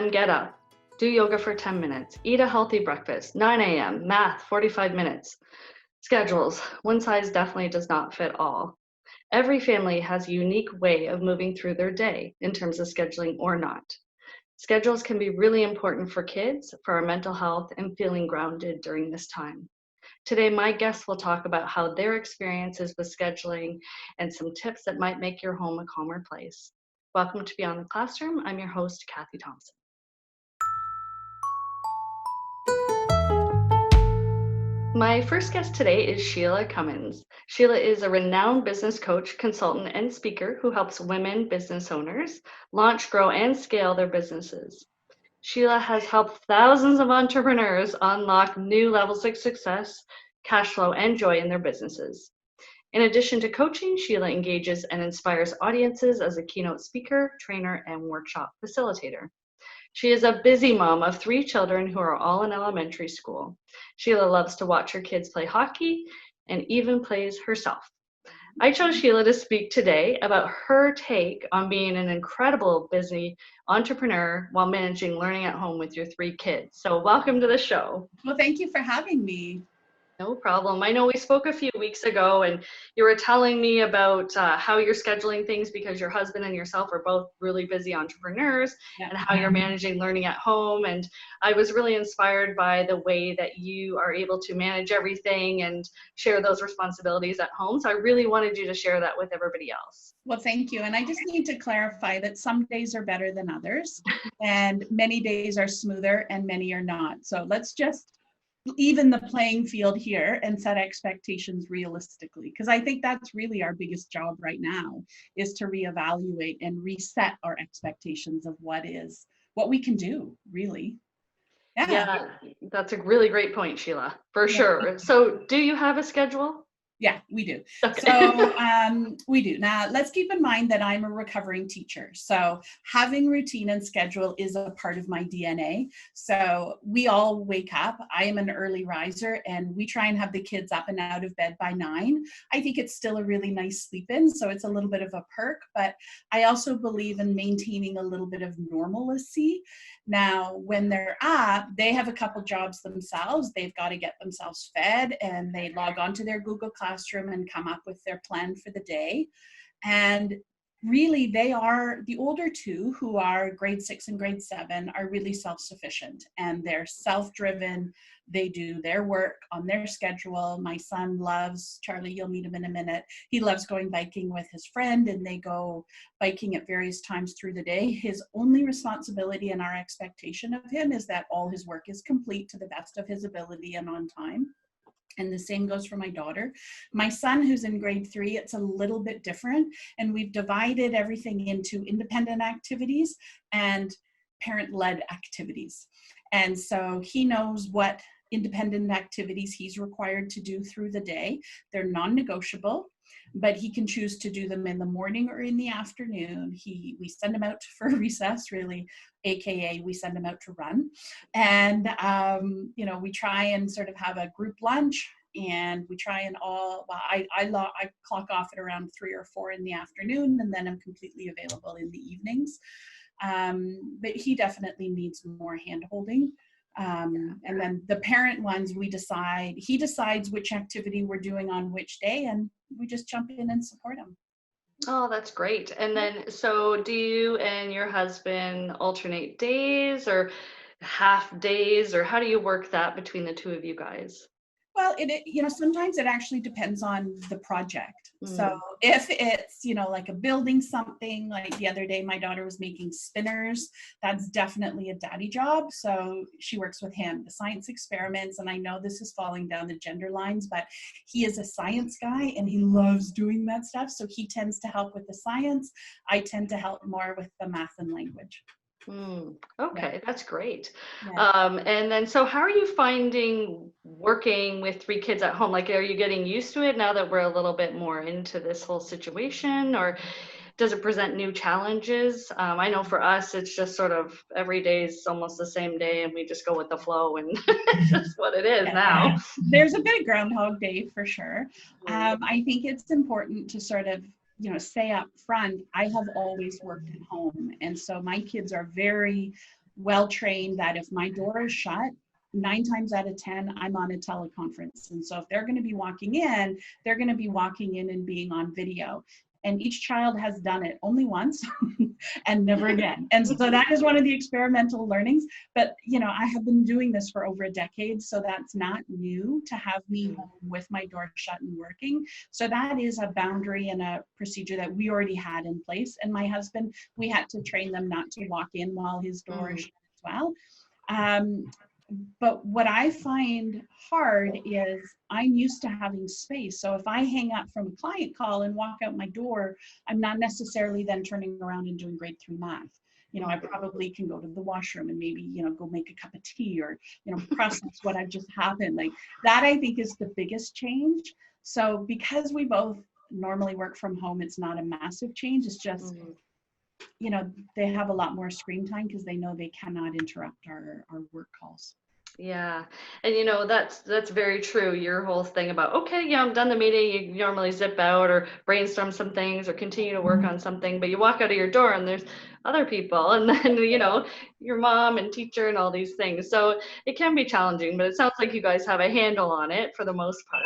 a.m. get up, do yoga for 10 minutes, eat a healthy breakfast, 9 a.m. math, 45 minutes. Schedules, one size definitely does not fit all. Every family has a unique way of moving through their day in terms of scheduling or not. Schedules can be really important for kids, for our mental health, and feeling grounded during this time. Today, my guests will talk about how their experiences with scheduling and some tips that might make your home a calmer place. Welcome to Beyond the Classroom. I'm your host, Kathy Thompson. My first guest today is Shelagh Cummins. Shelagh is a renowned business coach, consultant, and speaker who helps women business owners launch, grow, and scale their businesses. Shelagh has helped thousands of entrepreneurs unlock new levels of success, cash flow, and joy in their businesses. In addition to coaching, Shelagh engages and inspires audiences as a keynote speaker, trainer, and workshop facilitator. She is a busy mom of 3 children who are all in elementary school. Shelagh loves to watch her kids play hockey and even plays herself. I chose Shelagh to speak today about her take on being an incredible busy entrepreneur while managing learning at home with your 3 kids. So welcome to the show. Well, thank you for having me. No problem. I know we spoke a few weeks ago and you were telling me about how you're scheduling things because your husband and yourself are both really busy entrepreneurs and how you're managing learning at home. And I was really inspired by the way that you are able to manage everything and share those responsibilities at home. So I really wanted you to share that with everybody else. Well, thank you. And I just need to clarify that some days are better than others and many days are smoother and many are not. So let's just even the playing field here and set expectations realistically, because I think that's really our biggest job right now, is to reevaluate and reset our expectations of what we can do, really. Yeah, that's a really great point, Shelagh, for sure. So do you have a schedule? Yeah, we do. Okay. So we do. Now, let's keep in mind that I'm a recovering teacher. So having routine and schedule is a part of my DNA. So we all wake up. I am an early riser and we try and have the kids up and out of bed by 9. I think it's still a really nice sleep in. So it's a little bit of a perk, but I also believe in maintaining a little bit of normalcy. Now, when they're up, they have a couple jobs themselves. They've got to get themselves fed and they log on to their Google Classroom and come up with their plan for the day. And really, they are the older 2, who are grade 6 and grade 7, are really self-sufficient and they're self-driven. They do their work on their schedule. My son loves, Charlie, you'll meet him in a minute. He loves going biking with his friend and they go biking at various times through the day. His only responsibility and our expectation of him is that all his work is complete to the best of his ability and on time. And the same goes for my daughter. My son, who's in grade 3, it's a little bit different. And we've divided everything into independent activities and parent-led activities. And so he knows what independent activities he's required to do through the day. They're non-negotiable, but he can choose to do them in the morning or in the afternoon. We send him out for recess, really, AKA we send him out to run. And, we try and sort of have a group lunch and we try and I clock off at around 3 or 4 in the afternoon and then I'm completely available in the evenings. But he definitely needs more hand-holding. And then the parent ones, he decides which activity we're doing on which day and we just jump in and support him. Oh, that's great. And then, so do you and your husband alternate days or half days, or how do you work that between the 2 of you guys? Well, sometimes it actually depends on the project. So if it's, like a building something, like the other day, my daughter was making spinners, that's definitely a daddy job. So she works with him, the science experiments. And I know this is falling down the gender lines, but he is a science guy and he loves doing that stuff. So he tends to help with the science. I tend to help more with the math and language. Okay, that's great. And then, so how are you finding working with 3 kids at home? Like, are you getting used to it now that we're a little bit more into this whole situation, or does it present new challenges? I know for us, it's just sort of every day is almost the same day and we just go with the flow and it's just what it is now. There's a bit of Groundhog Day for sure. I think it's important to sort of say up front, I have always worked at home. And so my kids are very well trained that if my door is shut, 9 times out of 10, I'm on a teleconference. And so if they're going to be walking in, they're going to be walking in and being on video. And each child has done it only once and never again. And so that is one of the experimental learnings. But, I have been doing this for over a decade, so that's not new to have me home with my door shut and working. So that is a boundary and a procedure that we already had in place. And my husband, we had to train them not to walk in while his door is shut as well. But what I find hard is I'm used to having space. So if I hang up from a client call and walk out my door, I'm not necessarily then turning around and doing grade 3 math. I probably can go to the washroom and maybe, go make a cup of tea or, process what had just happened. Like that, I think is the biggest change. So because we both normally work from home, it's not a massive change. It's just, they have a lot more screen time because they know they cannot interrupt our work calls. Yeah. And that's very true. Your whole thing about, okay, yeah, I'm done the meeting. You normally zip out or brainstorm some things or continue to work on something, but you walk out of your door and there's other people and then, your mom and teacher and all these things. So it can be challenging, but it sounds like you guys have a handle on it for the most part.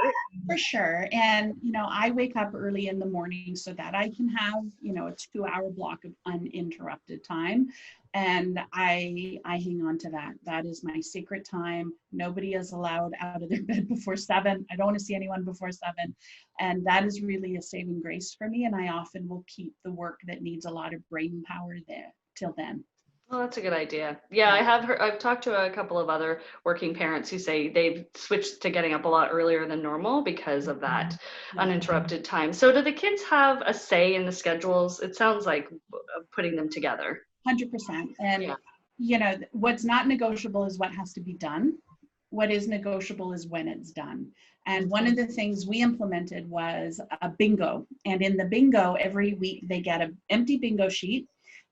For sure. And, I wake up early in the morning so that I can have, a 2-hour block of uninterrupted time. And I hang on to that. That is my sacred time. Nobody is allowed out of their bed before 7. I don't want to see anyone before 7. And that is really a saving grace for me. And I often will keep the work that needs a lot of brain power there till then. Oh, that's a good idea. Yeah, I've talked to a couple of other working parents who say they've switched to getting up a lot earlier than normal because of that uninterrupted time. So do the kids have a say in the schedules? It sounds like putting them together. 100%. And, what's not negotiable is what has to be done. What is negotiable is when it's done. And one of the things we implemented was a bingo. And in the bingo, every week they get an empty bingo sheet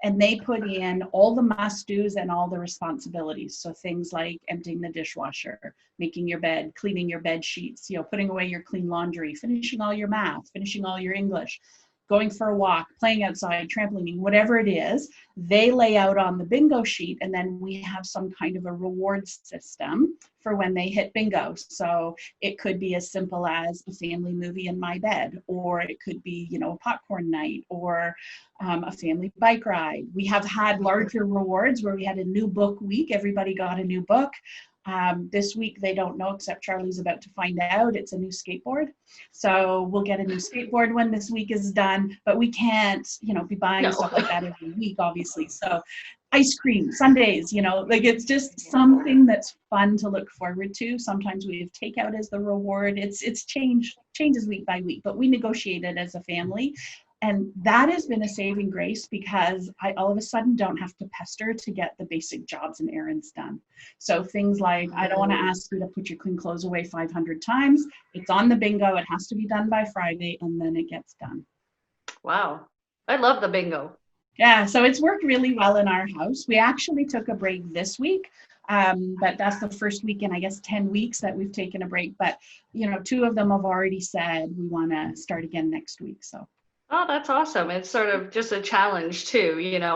and they put in all the must-dos and all the responsibilities. So things like emptying the dishwasher, making your bed, cleaning your bed sheets, putting away your clean laundry, finishing all your math, finishing all your English, going for a walk, playing outside, trampolining, whatever it is, they lay out on the bingo sheet. And then we have some kind of a reward system for when they hit bingo. So it could be as simple as a family movie in my bed, or it could be, a popcorn night or a family bike ride. We have had larger rewards where we had a new book week. Everybody got a new book. This week, they don't know, except Charlie's about to find out, it's a new skateboard. So we'll get a new skateboard when this week is done, but we can't, be buying stuff like that every week, obviously. So ice cream, sundaes, it's just something that's fun to look forward to. Sometimes we have takeout as the reward. It's changes week by week, but we negotiate it as a family. And that has been a saving grace because I all of a sudden don't have to pester to get the basic jobs and errands done. So things like, I don't want to ask you to put your clean clothes away 500 times. It's on the bingo. It has to be done by Friday, and then it gets done. Wow. I love the bingo. Yeah, so it's worked really well in our house. We actually took a break this week. But that's the first week in, I guess, 10 weeks that we've taken a break. But, 2 of them have already said we want to start again next week. So. Oh, that's awesome. It's sort of just a challenge too,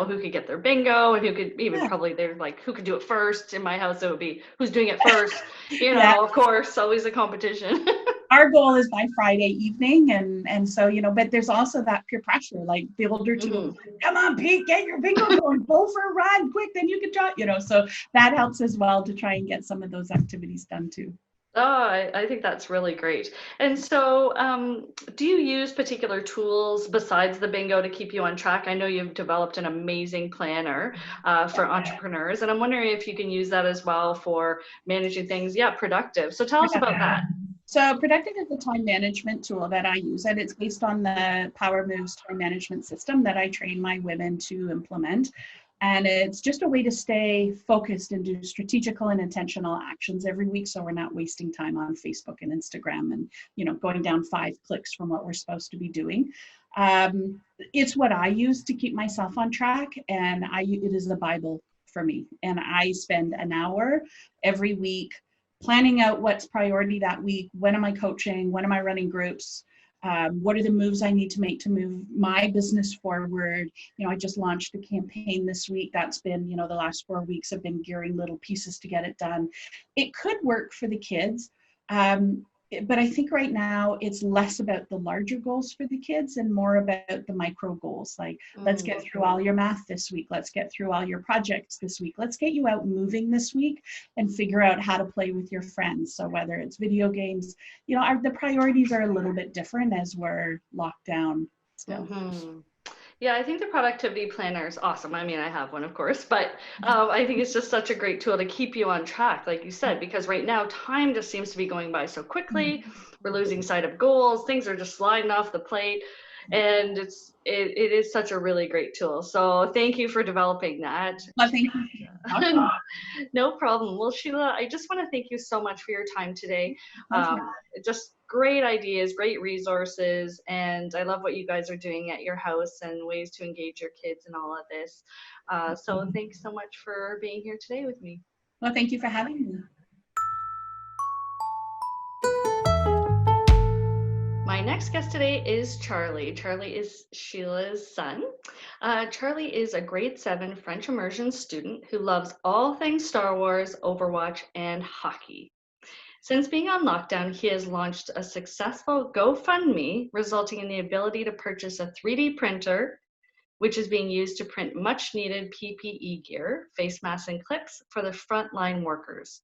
who could get their bingo and who could even probably they're like, who could do it first? In my house, it would be who's doing it first, of course, always a competition. Our goal is by Friday evening. And so, but there's also that peer pressure, like the older two, come on, Pete, get your bingo going, go for a run quick, then you can draw, so that helps as well to try and get some of those activities done too. Oh, I think that's really great. And so do you use particular tools besides the bingo to keep you on track? I know you've developed an amazing planner for entrepreneurs, and I'm wondering if you can use that as well for managing things. Yeah, Productive. So tell us about that. So Productive is a time management tool that I use, and it's based on the Power Moves time management system that I train my women to implement. And it's just a way to stay focused and do strategical and intentional actions every week, so we're not wasting time on Facebook and Instagram and, going down 5 clicks from what we're supposed to be doing. It's what I use to keep myself on track, and it is the Bible for me. And I spend an hour every week planning out what's priority that week. When am I coaching? When am I running groups? What are the moves I need to make to move my business forward? I just launched a campaign this week. That's been, the last 4 weeks I've been gearing little pieces to get it done. It could work for the kids. But I think right now it's less about the larger goals for the kids and more about the micro goals. Like, let's get through all your math this week. Let's get through all your projects this week. Let's get you out moving this week and figure out how to play with your friends. So whether it's video games, the priorities are a little bit different as we're locked down still. Yeah, I think the productivity planner is awesome. I mean, I have one, of course, but I think it's just such a great tool to keep you on track, like you said, because right now time just seems to be going by so quickly. We're losing sight of goals. Things are just sliding off the plate, and it is such a really great tool. So thank you for developing that. Well, thank you. No problem. Well, Sheila, I just want to thank you so much for your time today. Just great ideas, great resources, and I love what you guys are doing at your house and ways to engage your kids and all of this. So thanks so much for being here today with me. Well, thank you for having me. My next guest today is Charlie. Charlie is Sheila's son. Charlie is a grade 7 French immersion student who loves all things Star Wars, Overwatch, and hockey. Since being on lockdown, he has launched a successful GoFundMe, resulting in the ability to purchase a 3D printer, which is being used to print much needed PPE gear, face masks, and clips for the frontline workers.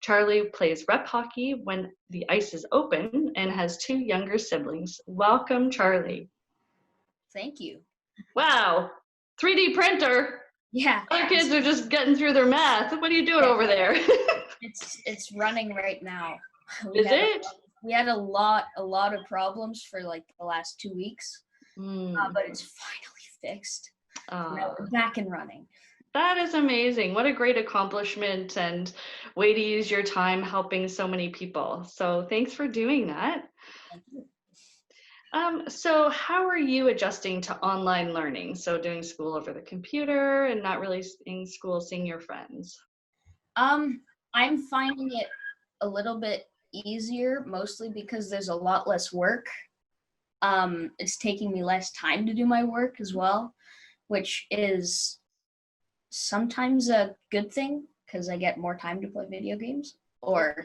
Charlie plays rep hockey when the ice is open and has 2 younger siblings. Welcome, Charlie. Thank you. Wow, 3D printer. Yeah. Other kids are just getting through their math. What are you doing over there? It's running right now. Is it? We had a lot of problems for like the last 2 weeks, but it's finally fixed. Now we're back and running. That is amazing. What a great accomplishment and way to use your time helping so many people. So thanks for doing that. Thank you. So how are you adjusting to online learning? So doing school over the computer and not really in school seeing your friends? I'm finding it a little bit easier, mostly because there's a lot less work. It's taking me less time to do my work as well, which is sometimes a good thing because I get more time to play video games or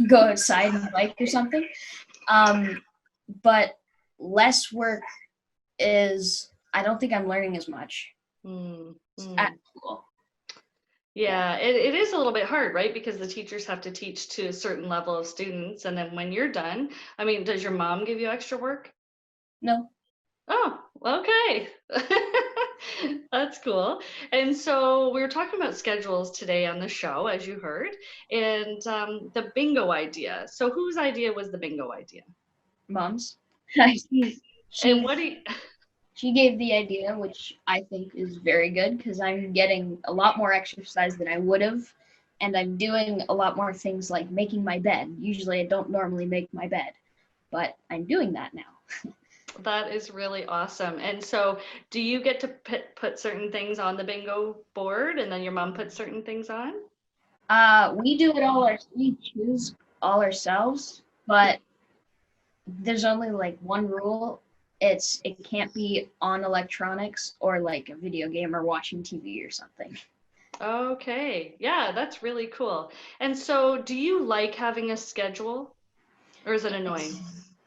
go outside and bike or something. But less work is, I don't think I'm learning as much at school. Yeah, it is a little bit hard, right? Because the teachers have to teach to a certain level of students. And then when you're done, I mean, does your mom give you extra work? No. Oh, okay. That's cool. And so we were talking about schedules today on the show, as you heard, and the bingo idea. So whose idea was the bingo idea? Mom's. And what do you... She gave the idea, which I think is very good because I'm getting a lot more exercise than I would have, and I'm doing a lot more things like making my bed. Usually I don't normally make my bed, but I'm doing that now. That is really awesome. And so do you get to put certain things on the bingo board and then your mom puts certain things on? We do it all, we choose all ourselves, but there's only like one rule. It can't be on electronics or like a video game or watching TV or something. Okay. Yeah, that's really cool. And so do you like having a schedule or is it annoying?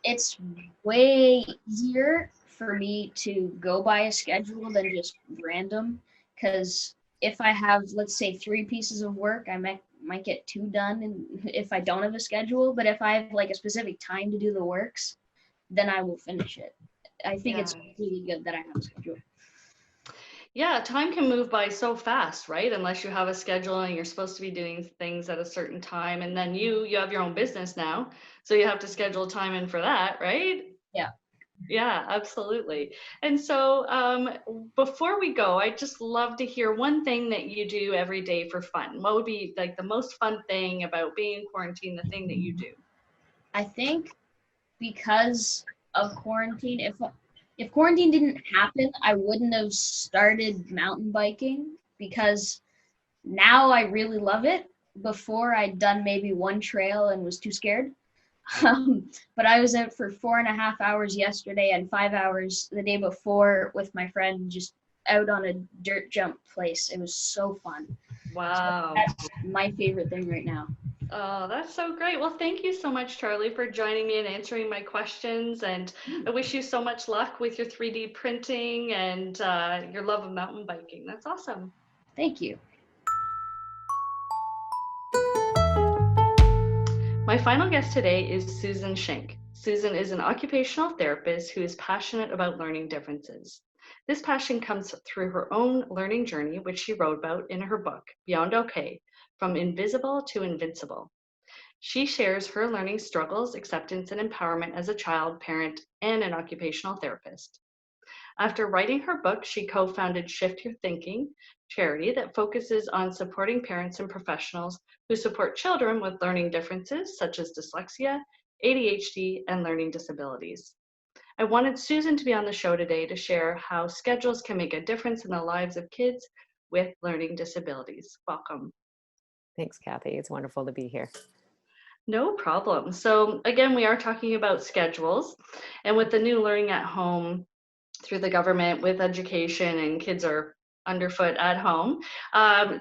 It's way easier for me to go by a schedule than just random, because if I have, let's say, 3 pieces of work, I might get 2 done and if I don't have a schedule, but if I have like a specific time to do the works, then I will finish it. I think it's really good that I have a schedule. Yeah, time can move by so fast, right? Unless you have a schedule and you're supposed to be doing things at a certain time. And then you have your own business now, so you have to schedule time in for that, right? Yeah. Yeah, absolutely. And so before we go, I'd just love to hear one thing that you do every day for fun. What would be like the most fun thing about being in quarantine, the thing that you do? I think because of quarantine, if quarantine didn't happen, I wouldn't have started mountain biking because now I really love it. Before I'd done maybe one trail and was too scared. But I was out for 4.5 hours yesterday and 5 hours the day before with my friend, just out on a dirt jump place. It was so fun. So Wow. that's my favorite thing right now. Oh, that's so great. Well, thank you so much, Charlie, for joining me and answering my questions. And I wish you so much luck with your 3D printing and your love of mountain biking. That's awesome. Thank you. My final guest today is Susan Schenk. Susan is an occupational therapist who is passionate about learning differences. This passion comes through her own learning journey, which she wrote about in her book, Beyond OK, From Invisible to Invincible. She shares her learning struggles, acceptance, and empowerment as a child, parent, and an occupational therapist. After writing her book, she co-founded Shift Your Thinking, charity that focuses on supporting parents and professionals who support children with learning differences such as dyslexia, ADHD, and learning disabilities. I wanted Susan to be on the show today to share how schedules can make a difference in the lives of kids with learning disabilities. Welcome. Thanks, Kathy. It's wonderful to be here. No problem. So again, we are talking about schedules, and with the new learning at home through the government with education and kids are underfoot at home,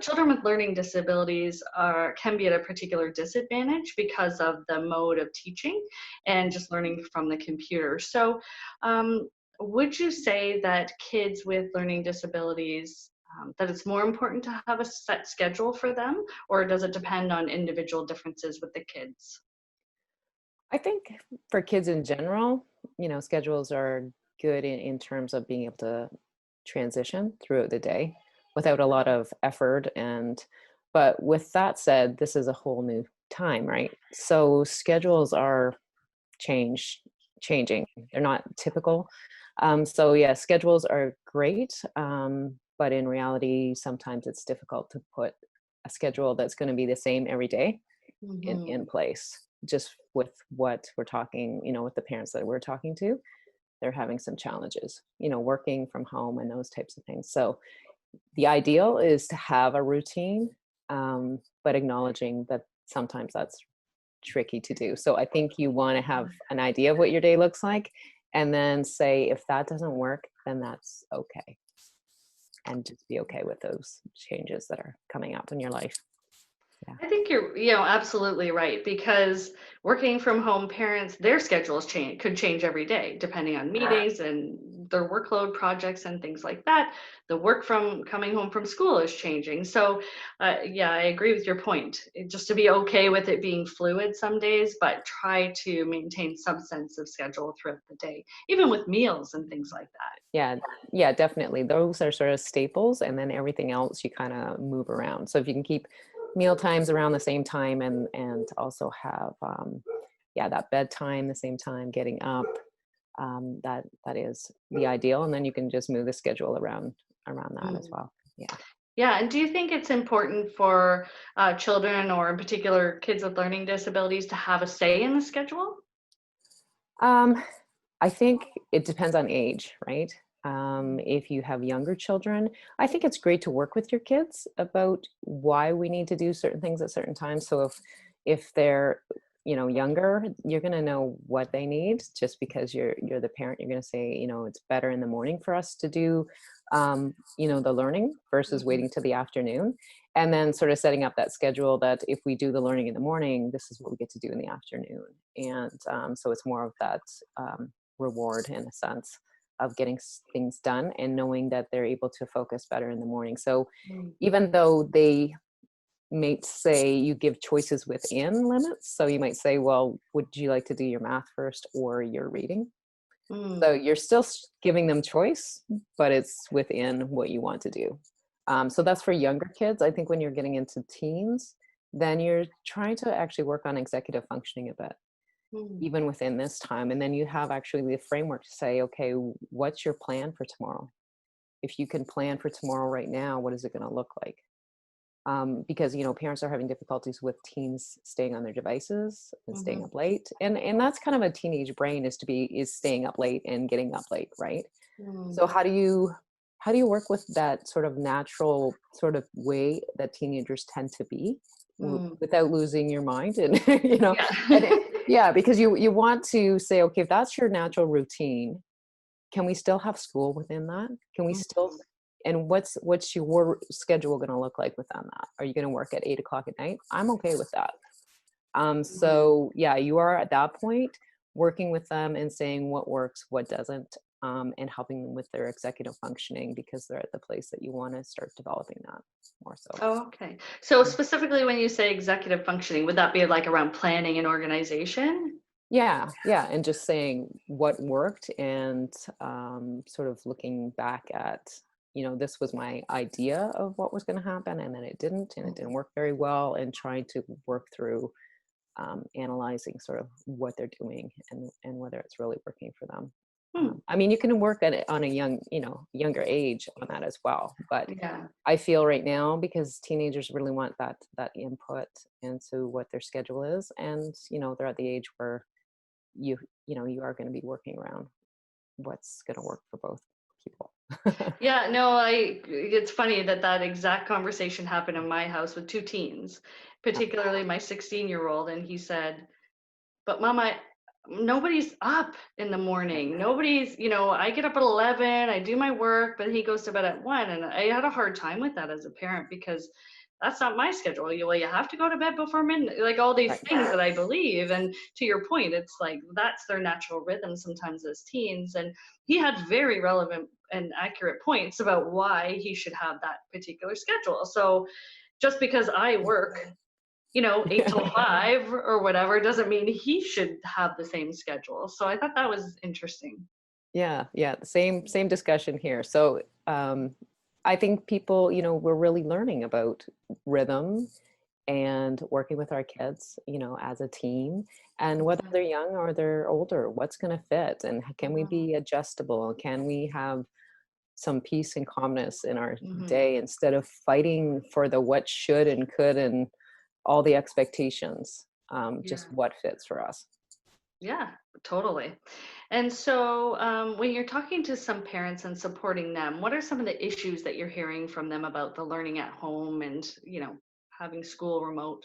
children with learning disabilities can be at a particular disadvantage because of the mode of teaching and just learning from the computer. So would you say that kids with learning disabilities, that it's more important to have a set schedule for them, or does it depend on individual differences with the kids? I think for kids in general, schedules are good in terms of being able to transition throughout the day without a lot of effort. But with that said, this is a whole new time, right? So schedules are changing. They're not typical. So yeah, schedules are great. But in reality, sometimes it's difficult to put a schedule that's going to be the same every day in place. Just with what we're talking, with the parents that we're talking to, they're having some challenges, working from home and those types of things. So the ideal is to have a routine, but acknowledging that sometimes that's tricky to do. So I think you want to have an idea of what your day looks like, and then say, if that doesn't work, then that's okay. And just be okay with those changes that are coming up in your life. Yeah. I think you're, absolutely right, because working from home parents, their schedules could change every day depending on meetings and their workload, projects, and things like that. The work from coming home from school is changing. So, yeah, I agree with your point. Just to be okay with it being fluid some days, but try to maintain some sense of schedule throughout the day, even with meals and things like that. Yeah, definitely. Those are sort of staples, and then everything else you kind of move around. So if you can keep meal times around the same time and also have that bedtime the same time, getting up, that is the ideal, and then you can just move the schedule around that as well. Yeah, and do you think it's important for children, or in particular kids with learning disabilities, to have a say in the schedule? I think it depends on age, right? If you have younger children, I think it's great to work with your kids about why we need to do certain things at certain times. So if they're younger, you're going to know what they need. Just because you're the parent, you're going to say, it's better in the morning for us to do the learning versus waiting till the afternoon, and then sort of setting up that schedule that if we do the learning in the morning, this is what we get to do in the afternoon. And so it's more of that reward, in a sense, of getting things done and knowing that they're able to focus better in the morning. So even though they may say you give choices within limits, so you might say, well, would you like to do your math first or your reading? So you're still giving them choice, but it's within what you want to do. So that's for younger kids. I think when you're getting into teens, then you're trying to actually work on executive functioning a bit, even within this time. And then you have actually the framework to say, okay, what's your plan for tomorrow? If you can plan for tomorrow right now, what is it going to look like? Because parents are having difficulties with teens staying on their devices and staying up late, and that's kind of a teenage brain, is staying up late and getting up late, right? So how do you work with that sort of natural sort of way that teenagers tend to be, without losing your mind? And Yeah, because you want to say, okay, if that's your natural routine, can we still have school within that? Can we still, and what's your schedule going to look like within that? Are you going to work at 8 o'clock at night? I'm okay with that. So yeah, you are at that point working with them and saying what works, what doesn't, and helping them with their executive functioning, because they're at the place that you want to start developing that more so. Oh, okay. So specifically when you say executive functioning, would that be like around planning and organization? Yeah, and just saying what worked, and sort of looking back at, this was my idea of what was going to happen, and then it didn't, and it didn't work very well, and trying to work through analyzing sort of what they're doing, and whether it's really working for them. I mean, you can work at it on a younger age on that as well. But Yeah. I feel right now, because teenagers really want that input into what their schedule is, and they're at the age where you are going to be working around what's going to work for both people. Yeah, no, it's funny that exact conversation happened in my house with two teens, particularly my 16-year-old, and he said, "But Mama, nobody's up in the morning. Nobody's, I get up at 11, I do my work, but he goes to bed at 1." And I had a hard time with that as a parent, because that's not my schedule. You have to go to bed before midnight, like all these Right. things that I believe. And to your point, it's like that's their natural rhythm sometimes as teens. And he had very relevant and accurate points about why he should have that particular schedule. So just because I work 8 till 5 or whatever doesn't mean he should have the same schedule. So I thought that was interesting. Yeah, the same discussion here. So I think people, we're really learning about rhythm and working with our kids, as a team, and whether they're young or they're older, what's going to fit, and can we be adjustable? Can we have some peace and calmness in our day, instead of fighting for the what should and could and all the expectations, just what fits for us. Yeah, totally. And so when you're talking to some parents and supporting them, what are some of the issues that you're hearing from them about the learning at home and, having school remote?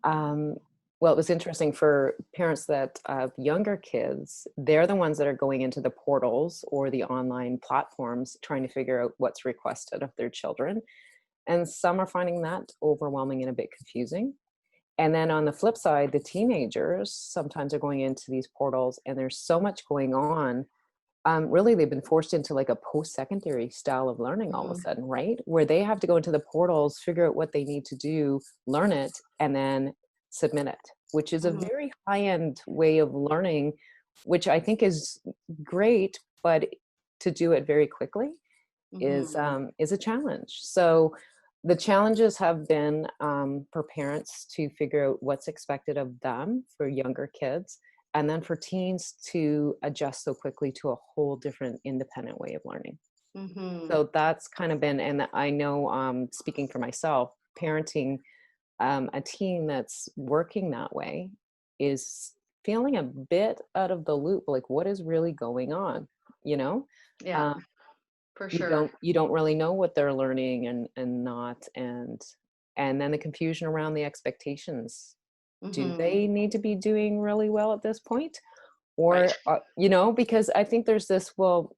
Um, well, it was interesting for parents that have younger kids. They're the ones that are going into the portals or the online platforms trying to figure out what's requested of their children. And some are finding that overwhelming and a bit confusing. And then on the flip side, the teenagers sometimes are going into these portals, and there's so much going on. Really, they've been forced into like a post-secondary style of learning all of a sudden, right? Where they have to go into the portals, figure out what they need to do, learn it, and then submit it, which is a very high-end way of learning, which I think is great, but to do it very quickly is a challenge. So the challenges have been for parents to figure out what's expected of them for younger kids, and then for teens to adjust so quickly to a whole different independent way of learning. So that's kind of been, and I know, speaking for myself, parenting a teen that's working that way is feeling a bit out of the loop, like what is really going on, you know? Yeah, for you sure. don't really know what they're learning and not, and then the confusion around the expectations. Do they need to be doing really well at this point, Right. or because I think there's this, well,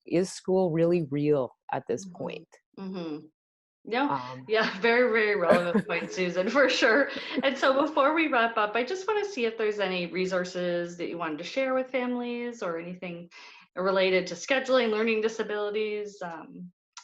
is school really real at this point? No, um yeah, very, very relevant point, Susan, for sure. And so before we wrap up, I just want to see if there's any resources that you wanted to share with families or anything related to scheduling, learning disabilities,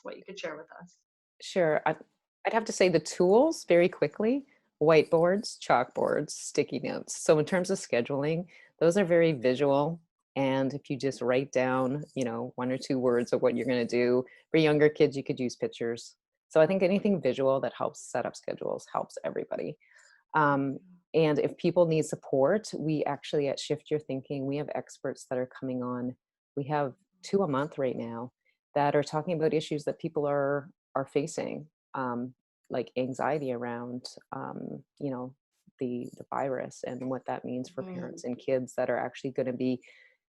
what you could share with us. Sure. I'd have to say the tools very quickly: whiteboards, chalkboards, sticky notes. So in terms of scheduling, those are very visual. And if you just write down, 1 or 2 words of what you're going to do, for younger kids, you could use pictures. So I think anything visual that helps set up schedules helps everybody. Um, and if people need support, we actually at Shift Your Thinking, we have experts that are coming on. We have 2 a month right now that are talking about issues that people are facing, like anxiety around, the virus and what that means for parents and kids that are actually going to be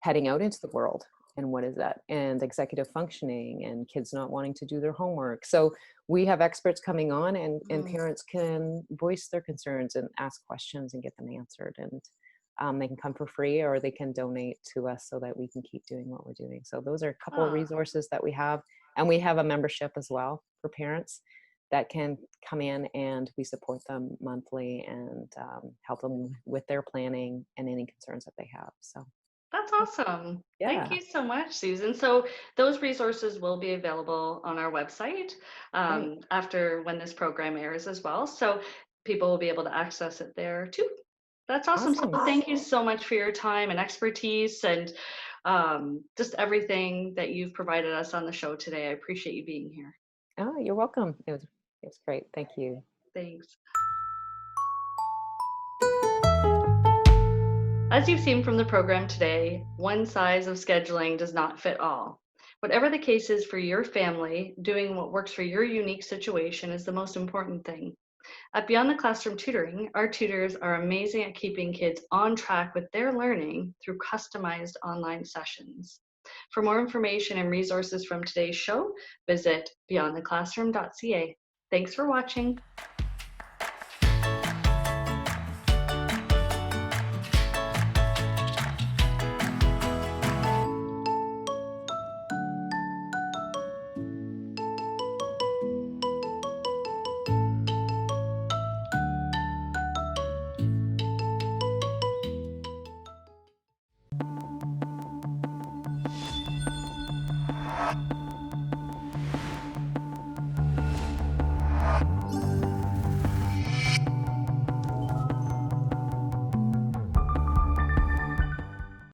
heading out into the world. and what is that? And executive functioning and kids not wanting to do their homework. So we have experts coming on, and parents can voice their concerns and ask questions and get them answered. And they can come for free, or they can donate to us so that we can keep doing what we're doing. So those are a couple of resources that we have. And we have a membership as well for parents that can come in, and we support them monthly and help them with their planning and any concerns that they have. So That's awesome. yeah. Thank you so much, Susan. So those resources will be available on our website after when this program airs as well. So people will be able to access it there too. That's awesome. So thank you so much for your time and expertise and just everything that you've provided us on the show today. I appreciate you being here. Oh, you're welcome. It was great. Thank you. Thanks. As you've seen from the program today, one size of scheduling does not fit all. Whatever the case is for your family, doing what works for your unique situation is the most important thing. At Beyond the Classroom Tutoring, our tutors are amazing at keeping kids on track with their learning through customized online sessions. For more information and resources from today's show, visit beyondtheclassroom.ca. Thanks for watching.